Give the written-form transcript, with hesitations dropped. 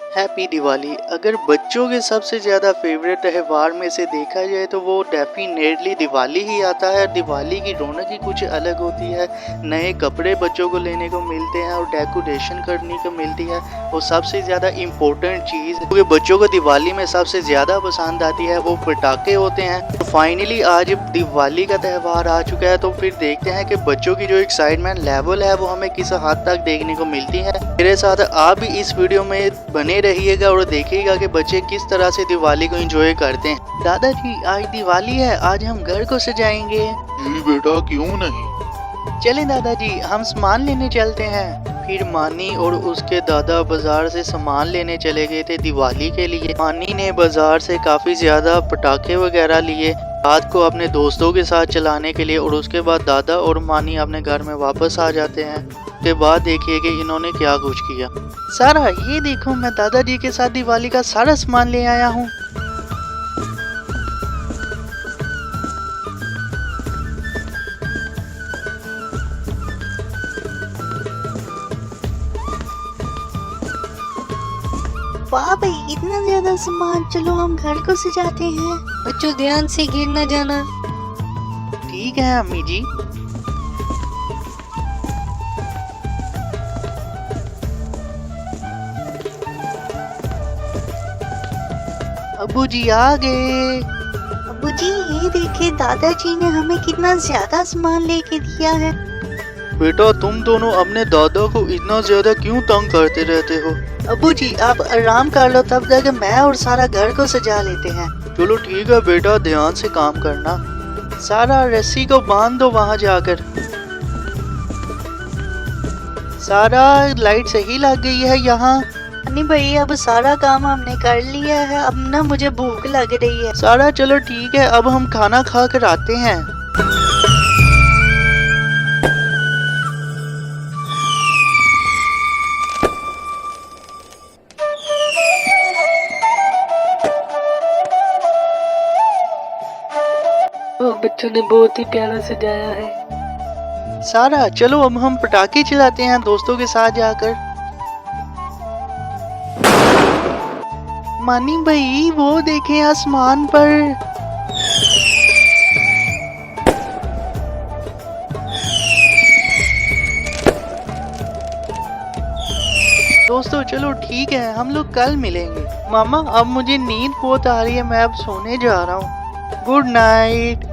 Happy Diwali. अगर बच्चों के सबसे ज़्यादा फेवरेट त्यौहार में से देखा जाए तो वो डेफिनेटली दिवाली ही आता है। दिवाली की रौनक ही कुछ अलग होती है। नए कपड़े बच्चों को लेने को मिलते हैं और डेकोरेशन करने को मिलती है। और सबसे ज़्यादा इम्पोर्टेंट चीज़ क्योंकि बच्चों को दिवाली में सबसे ज़्यादा पसंद आती है वो पटाखे होते हैं। तो फाइनली आज दिवाली का त्यौहार आ चुका है, तो फिर देखते हैं कि बच्चों की जो एक्साइटमेंट लेवल है वो हमें किस हद तक देखने को मिलती है। मेरे साथ आप भी इस वीडियो में बने रहिएगा और देखिएगा कि बच्चे किस तरह से दिवाली को एंजॉय करते हैं। दादाजी आज दिवाली है, आज हम घर को सजाएंगे। जी बेटा, क्यों नहीं। चलें दादाजी, हम सामान लेने चलते हैं। फिर मानी और उसके दादा बाजार से सामान लेने चले गए थे दिवाली के लिए। मानी ने बाजार से काफी ज्यादा पटाखे वगैरह लिए रात को अपने दोस्तों के साथ चलाने के लिए, और उसके बाद दादा और मानी अपने घर में वापस आ जाते हैं। उसके बाद देखिए कि इन्होंने क्या कुछ किया। सारा ये देखो, मैं दादाजी के साथ दिवाली का सारा सामान ले आया हूँ। वाह भाई, इतना ज्यादा सामान। चलो हम घर को सजाते हैं। बच्चों ध्यान से गिर ना जाना। ठीक है अम्मी जी। अब्बू जी आ गए। अब्बू जी ये देखिए, दादाजी ने हमें कितना ज्यादा सामान लेके दिया है। बेटा तुम दोनों अपने दादा को इतना ज्यादा क्यों तंग करते रहते हो। अब्बू जी आप आराम कर लो, तब तक मैं और सारा घर को सजा लेते हैं। चलो ठीक है बेटा, ध्यान से काम करना। सारा रस्सी को बांध दो वहां जाकर। सारा लाइट सही लग गई है यहाँ। नहीं भाई, अब सारा काम हमने कर लिया है। अब ना मुझे भूख लग रही है। सारा चलो ठीक है, अब हम खाना खा कर आते हैं। बच्चों ने बहुत ही प्यारा सजाया है। सारा चलो अब हम पटाखे चलाते हैं दोस्तों के साथ जाकर। मानी भाई वो देखें आसमान पर। दोस्तों चलो ठीक है, हम लोग कल मिलेंगे। मामा अब मुझे नींद बहुत आ रही है, मैं अब सोने जा रहा हूँ। Good night.